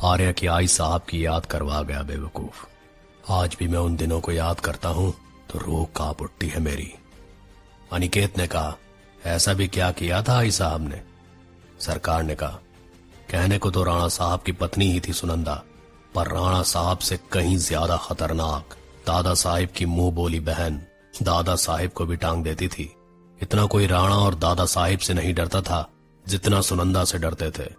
आर्या की आई साहब की याद करवा गया बेवकूफ। आज भी मैं उन दिनों को याद करता हूं तो रूह कांप उठती है मेरी। अनिकेत ने कहा, ऐसा भी क्या किया था आई साहब ने? सरकार ने कहा, कहने को तो राणा साहब की पत्नी ही थी सुनंदा, पर राणा साहब से कहीं ज्यादा खतरनाक दादा साहिब की मुंह बोली बहन दादा साहिब को भी टांग देती थी। इतना कोई राणा और दादा साहिब से नहीं डरता था जितना सुनंदा से डरते थे।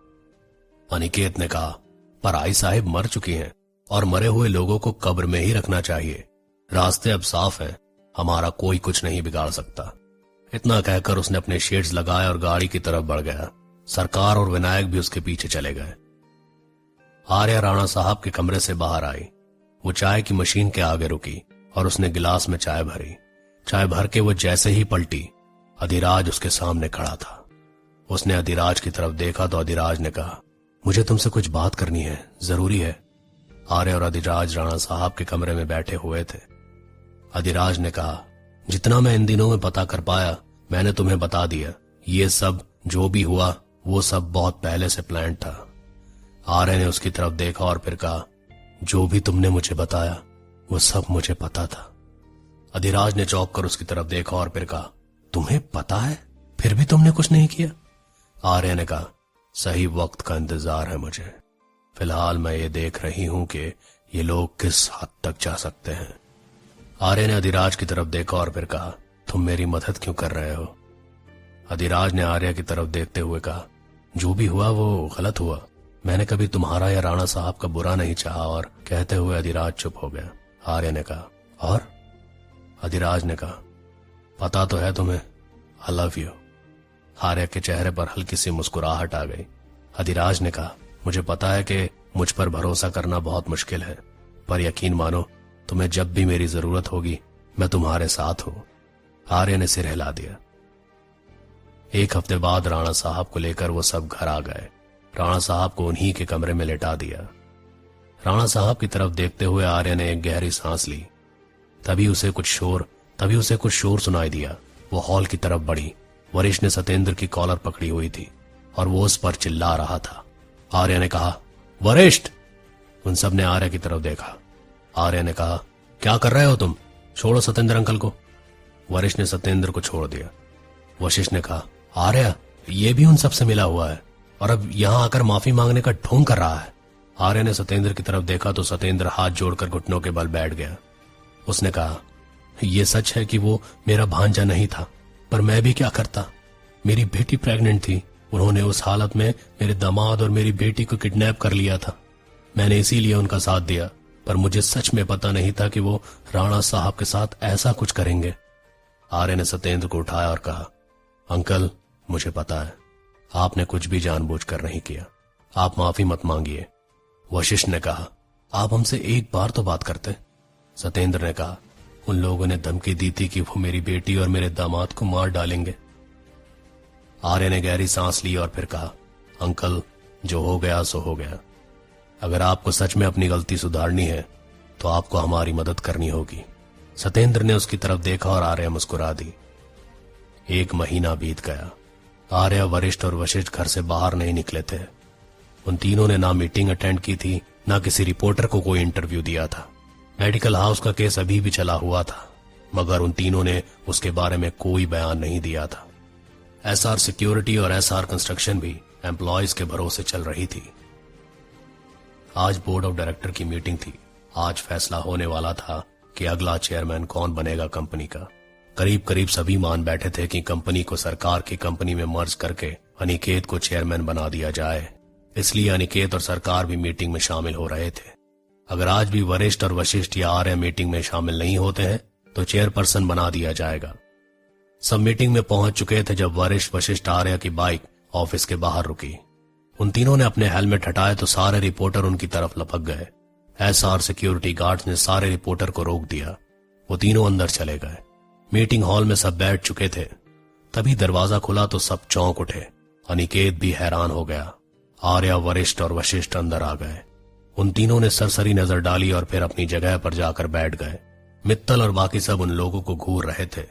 अनिकेत ने कहा, पर आई साहिब मर चुकी हैं और मरे हुए लोगों को कब्र में ही रखना चाहिए। रास्ते अब साफ हैं, हमारा कोई कुछ नहीं बिगाड़ सकता। इतना कहकर उसने अपने शेड्स लगाए और गाड़ी की तरफ बढ़ गया। सरकार और विनायक भी उसके पीछे चले गए। आर्या राणा साहब के कमरे से बाहर आई। वो चाय की मशीन के आगे रुकी और उसने गिलास में चाय भरी। चाय भर के वो जैसे ही पलटी, अधिराज उसके सामने खड़ा था। उसने अधिराज की तरफ देखा तो अधिराज ने कहा, मुझे तुमसे कुछ बात करनी है, जरूरी है। आर्य और अधिराज राणा साहब के कमरे में बैठे हुए थे। अधिराज ने कहा, जितना मैं इन दिनों में पता कर पाया मैंने तुम्हें बता दिया। ये सब जो भी हुआ वो सब बहुत पहले से प्लान था। आर्य ने उसकी तरफ देखा और फिर कहा, जो भी तुमने मुझे बताया वो सब मुझे पता था। अधिराज ने चौंक कर उसकी तरफ देखा और फिर कहा, तुम्हें पता है फिर भी तुमने कुछ नहीं किया? आर्य ने कहा, सही वक्त का इंतजार है मुझे। फिलहाल मैं ये देख रही हूं कि ये लोग किस हद तक जा सकते हैं। आर्य ने अधिराज की तरफ देखा और फिर कहा, तुम मेरी मदद क्यों कर रहे हो? अधिराज ने आर्य की तरफ देखते हुए कहा, जो भी हुआ वो गलत हुआ। मैंने कभी तुम्हारा या राणा साहब का बुरा नहीं चाहा। और कहते हुए अधिराज चुप हो गया। आर्य ने कहा, और? अधिराज ने कहा, पता तो है तुम्हें, आई लव यू। आर्य के चेहरे पर हल्की सी मुस्कुराहट आ गई। अधिराज ने कहा, मुझे पता है कि मुझ पर भरोसा करना बहुत मुश्किल है, पर यकीन मानो तुम्हें जब भी मेरी जरूरत होगी मैं तुम्हारे साथ हूं। आर्य ने सिर हिला दिया। एक हफ्ते बाद राणा साहब को लेकर वो सब घर आ गए। राणा साहब को उन्हीं के कमरे में लेटा दिया। राणा साहब की तरफ देखते हुए आर्य ने एक गहरी सांस ली। तभी उसे कुछ शोर सुनाई दिया। वो हॉल की तरफ बढ़ी। वरिष्ठ ने सतेंद्र की कॉलर पकड़ी हुई थी और वो उस पर चिल्ला रहा था। आर्य ने कहा, वरिष्ठ! उन सब ने आर्य की तरफ देखा। आर्य ने कहा, क्या कर रहे हो तुम? छोड़ो सतेंद्र अंकल को। वरिष्ठ ने सतेंद्र को छोड़ दिया। वशिष्ठ ने कहा, आर्य ये भी उन सब से मिला हुआ है और अब यहां आकर माफी मांगने का ढोंग कर रहा है। आर्य ने सतेंद्र की तरफ देखा तो सतेंद्र हाथ जोड़कर घुटनों के बल बैठ गया। उसने कहा, यह सच है कि वो मेरा भांजा नहीं था, पर मैं भी क्या करता। मेरी बेटी प्रेग्नेंट थी। उन्होंने उस हालत में मेरे दामाद और मेरी बेटी को किडनैप कर लिया था। मैंने इसीलिए उनका साथ दिया, पर मुझे सच में पता नहीं था कि वो राणा साहब के साथ ऐसा कुछ करेंगे। आर्य ने सतेंद्र को उठाया और कहा, अंकल मुझे पता है आपने कुछ भी जानबूझकर नहीं किया, आप माफी मत मांगिए। वशिष्ठ ने कहा, आप हमसे एक बार तो बात करते। सतेंद्र ने कहा, उन लोगों ने धमकी दी थी कि वो मेरी बेटी और मेरे दामाद को मार डालेंगे। आर्य ने गहरी सांस ली और फिर कहा, अंकल जो हो गया सो हो गया। अगर आपको सच में अपनी गलती सुधारनी है तो आपको हमारी मदद करनी होगी। सतेंद्र ने उसकी तरफ देखा और आर्य मुस्कुरा दी। एक महीना बीत गया। आर्य, वरिष्ठ और वशिष्ठ घर से बाहर नहीं निकले थे। उन तीनों ने ना मीटिंग अटेंड की थी, ना किसी रिपोर्टर को कोई इंटरव्यू दिया था। मेडिकल हाउस का केस अभी भी चला हुआ था, मगर उन तीनों ने उसके बारे में कोई बयान नहीं दिया था। एसआर सिक्योरिटी और एसआर कंस्ट्रक्शन भी एम्प्लॉयज के भरोसे चल रही थी। आज बोर्ड ऑफ डायरेक्टर की मीटिंग थी। आज फैसला होने वाला था कि अगला चेयरमैन कौन बनेगा कंपनी का। करीब करीब सभी मान बैठे थे कि कंपनी को सरकार की कंपनी में मर्ज करके अनिकेत को चेयरमैन बना दिया जाए। इसलिए अनिकेत और सरकार भी मीटिंग में शामिल हो रहे थे। अगर आज भी वरिष्ठ और वशिष्ठ या आर्य मीटिंग में शामिल नहीं होते हैं तो चेयरपर्सन बना दिया जाएगा। सब मीटिंग में पहुंच चुके थे जब वरिष्ठ, वशिष्ठ, आर्य की बाइक ऑफिस के बाहर रुकी। उन तीनों ने अपने हेलमेट हटाए तो सारे रिपोर्टर उनकी तरफ लपक गए। एसआर सिक्योरिटी गार्ड्स ने सारे रिपोर्टर को रोक दिया। वो तीनों अंदर चले गए। मीटिंग हॉल में सब बैठ चुके थे। तभी दरवाजा खुला तो सब चौंक उठे। अनिकेत भी हैरान हो गया। आर्य, वरिष्ठ और वशिष्ठ अंदर आ गए। उन तीनों ने सरसरी नजर डाली और फिर अपनी जगह पर जाकर बैठ गए। मित्तल और बाकी सब उन लोगों को घूर रहे थे।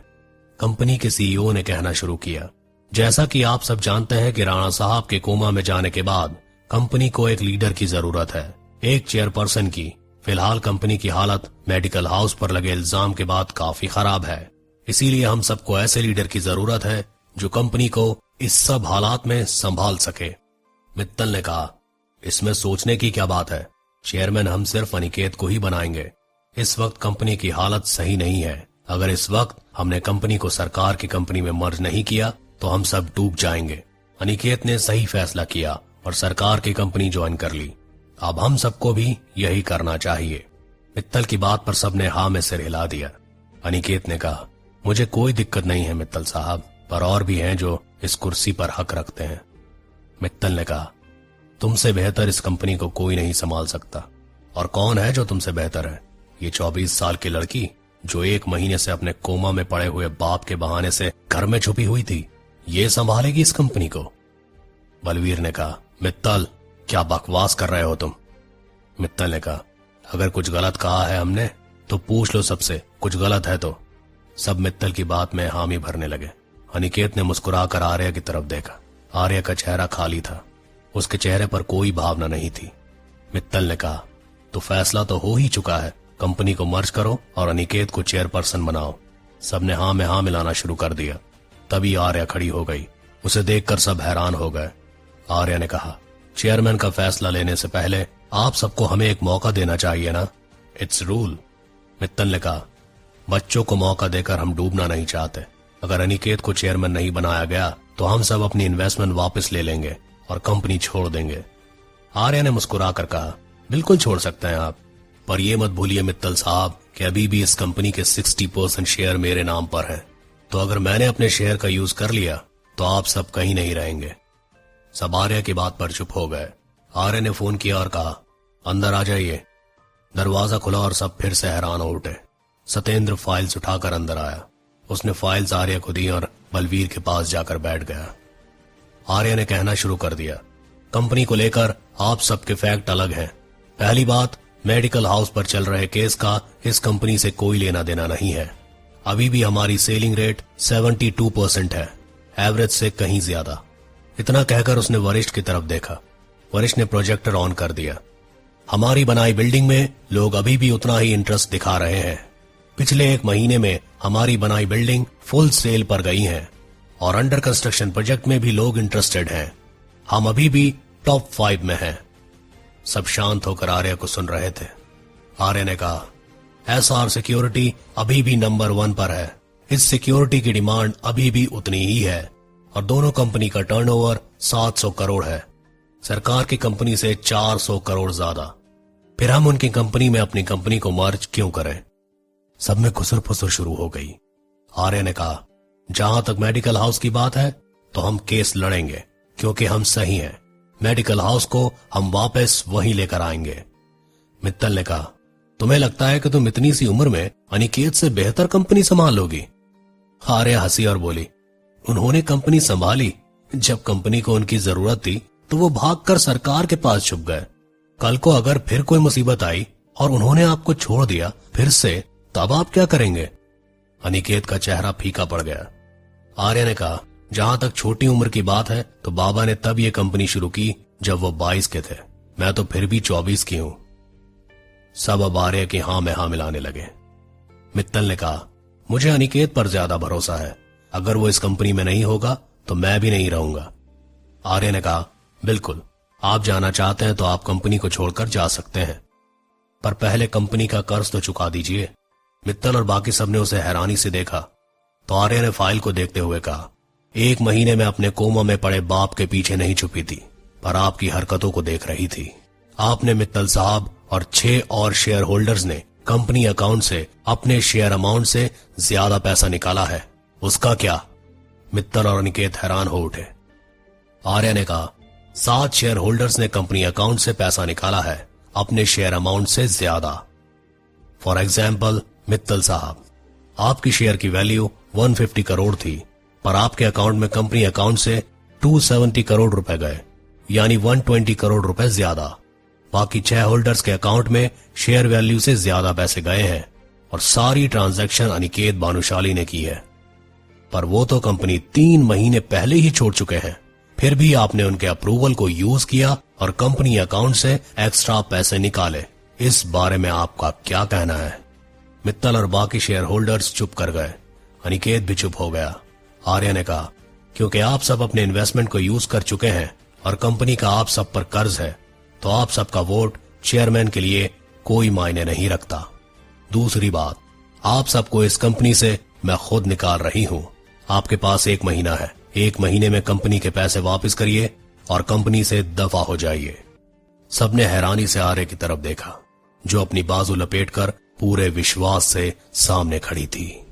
कंपनी के सीईओ ने कहना शुरू किया, जैसा कि आप सब जानते हैं कि राणा साहब के कोमा में जाने के बाद कंपनी को एक लीडर की जरूरत है, एक चेयरपर्सन की। फिलहाल कंपनी की हालत मेडिकल हाउस पर लगे इल्जाम के बाद काफी खराब है। इसीलिए हम सबको ऐसे लीडर की जरूरत है जो कंपनी को इस सब हालात में संभाल सके। मित्तल ने कहा, इसमें सोचने की क्या बात है, चेयरमैन हम सिर्फ अनिकेत को ही बनाएंगे। इस वक्त कंपनी की हालत सही नहीं है। अगर इस वक्त हमने कंपनी को सरकार की कंपनी में मर्ज नहीं किया तो हम सब डूब जाएंगे। अनिकेत ने सही फैसला किया और सरकार की कंपनी ज्वाइन कर ली। अब हम सबको भी यही करना चाहिए। मित्तल की बात पर सबने हाँ में सिर हिला दिया। अनिकेत ने कहा, मुझे कोई दिक्कत नहीं है मित्तल साहब, पर और भी हैं जो इस कुर्सी पर हक रखते हैं। मित्तल ने कहा, तुमसे बेहतर इस कंपनी को कोई नहीं संभाल सकता। और कौन है जो तुमसे बेहतर है? ये 24 साल की लड़की जो 1 महीने से अपने कोमा में पड़े हुए बाप के बहाने से घर में छुपी हुई थी, ये संभालेगी इस कंपनी को? बलवीर ने कहा, मित्तल क्या बकवास कर रहे हो तुम? मित्तल ने कहा, अगर कुछ गलत कहा है हमने तो पूछ लो सबसे, कुछ गलत है तो। सब मित्तल की बात में हामी भरने लगे। अनिकेत ने मुस्कुराकर आर्या की तरफ देखा। आर्या का चेहरा खाली था, उसके चेहरे पर कोई भावना नहीं थी। मित्तल ने कहा, तो फैसला तो हो ही चुका है, कंपनी को मर्ज करो और अनिकेत को चेयरपर्सन बनाओ। सबने हाँ में हाँ मिलाना शुरू कर दिया। तभी आर्या खड़ी हो गई। उसे देखकर सब हैरान हो गए। आर्या ने कहा, चेयरमैन का फैसला लेने से पहले आप सबको हमें एक मौका देना चाहिए ना, इट्स रूल। मित्तल ने कहा, बच्चों को मौका देकर हम डूबना नहीं चाहते। अगर अनिकेत को चेयरमैन नहीं बनाया गया तो हम सब अपनी इन्वेस्टमेंट वापस ले लेंगे और कंपनी छोड़ देंगे। आर्या ने मुस्कुराकर कहा, बिल्कुल छोड़ सकते हैं आप, पर यह मत भूलिए मित्तल साहब कि अभी भी इस कंपनी के 60% शेयर मेरे नाम पर है। तो अगर मैंने अपने शेयर का यूज कर लिया तो आप सब कहीं नहीं रहेंगे। सब आर्या की बात पर चुप हो गए। आर्या ने फोन किया और कहा, अंदर आ जाइए। दरवाजा खुला और सब फिर से हैरान हो उठे। सतेंद्र फाइल्स उठाकर अंदर आया। उसने फाइल्स आर्या को दी और बलवीर के पास जाकर बैठ गया। आर्या ने कहना शुरू कर दिया, कंपनी को लेकर आप सबके फैक्ट अलग हैं। पहली बात, मेडिकल हाउस पर चल रहे केस का इस कंपनी से कोई लेना देना नहीं है। अभी भी हमारी सेलिंग रेट 72% है, एवरेज से कहीं ज्यादा। इतना कहकर उसने वरिष्ठ की तरफ देखा। वरिष्ठ ने प्रोजेक्टर ऑन कर दिया। हमारी बनाई बिल्डिंग में लोग अभी भी उतना ही इंटरेस्ट दिखा रहे हैं। पिछले 1 महीने में हमारी बनाई बिल्डिंग फुल सेल पर गई है और अंडर कंस्ट्रक्शन प्रोजेक्ट में भी लोग इंटरेस्टेड हैं। हम अभी भी टॉप 5 में हैं। सब शांत होकर आर्या को सुन रहे थे। आर्या ने कहा, एसआर सिक्योरिटी अभी भी नंबर 1 पर है। इस सिक्योरिटी की डिमांड अभी भी उतनी ही है और दोनों कंपनी का टर्नओवर 700 करोड़ है, सरकार की कंपनी से 400 करोड़ ज्यादा। फिर हम उनकी कंपनी में अपनी कंपनी को मर्ज क्यों करें? सब में खुसर फुसर शुरू हो गई। आर्या ने कहा, जहां तक मेडिकल हाउस की बात है तो हम केस लड़ेंगे क्योंकि हम सही हैं। मेडिकल हाउस को हम वापस वहीं लेकर आएंगे। मित्तल ने कहा, तुम्हें लगता है कि तुम इतनी सी उम्र में अनिकेत से बेहतर कंपनी संभाल लोगी? आर्या हंसी और बोली, उन्होंने कंपनी संभाली। जब कंपनी को उनकी जरूरत थी तो वो भागकर सरकार के पास छुप गए। कल को अगर फिर कोई मुसीबत आई और उन्होंने आपको छोड़ दिया फिर से, तब आप क्या करेंगे? अनिकेत का चेहरा फीका पड़ गया। आर्या ने कहा, जहां तक छोटी उम्र की बात है तो बाबा ने तब ये कंपनी शुरू की जब वो 22 के थे। मैं तो फिर भी 24 की हूं। सब अब आर्या की हां में हां मिलाने लगे। मित्तल ने कहा, मुझे अनिकेत पर ज्यादा भरोसा है। अगर वो इस कंपनी में नहीं होगा तो मैं भी नहीं रहूंगा। आर्या ने कहा, बिल्कुल, आप जाना चाहते हैं तो आप कंपनी को छोड़कर जा सकते हैं, पर पहले कंपनी का कर्ज तो चुका दीजिए। मित्तल और बाकी सबने उसे हैरानी से देखा तो आर्या ने फाइल को देखते हुए कहा, 1 महीने में अपने कोमा में पड़े बाप के पीछे नहीं छुपी थी, पर आपकी हरकतों को देख रही थी। आपने मित्तल साहब और 6 और शेयर होल्डर्स ने कंपनी अकाउंट से अपने शेयर अमाउंट से ज्यादा पैसा निकाला है। उसका क्या? मित्तल और अनिकेत हैरान हो उठे। आर्या ने कहा, 7 शेयर होल्डर्स ने कंपनी अकाउंट से पैसा निकाला है अपने शेयर अमाउंट से ज्यादा। फॉर एग्जाम्पल, मित्तल साहब, आपकी शेयर की वैल्यू 150 करोड़ थी, पर आपके अकाउंट में कंपनी अकाउंट से 270 करोड़ रुपए गए, यानी 120 करोड़ रुपए ज्यादा। बाकी 6 होल्डर्स के अकाउंट में शेयर वैल्यू से ज्यादा पैसे गए हैं और सारी ट्रांजैक्शन अनिकेत भानुशाली ने की है। पर वो तो कंपनी 3 महीने पहले ही छोड़ चुके हैं, फिर भी आपने उनके अप्रूवल को यूज किया और कंपनी अकाउंट से एक्स्ट्रा पैसे निकाले। इस बारे में आपका क्या कहना है? मित्तल और बाकी शेयर होल्डर्स चुप कर गए। अनिकेत भी चुप हो गया। आर्य ने कहा, क्योंकि आप सब अपने इन्वेस्टमेंट को यूज कर चुके हैं और कंपनी का आप सब पर कर्ज है, तो आप सबका वोट चेयरमैन के लिए कोई मायने नहीं रखता। दूसरी बात, आप सबको इस कंपनी से मैं खुद निकाल रही हूं। आपके पास 1 महीना है। 1 महीने में कंपनी के पैसे वापस करिए और कंपनी से दफा हो जाइए। सबने हैरानी से आर्य की तरफ देखा, जो अपनी बाजू लपेटकर पूरे विश्वास से सामने खड़ी थी।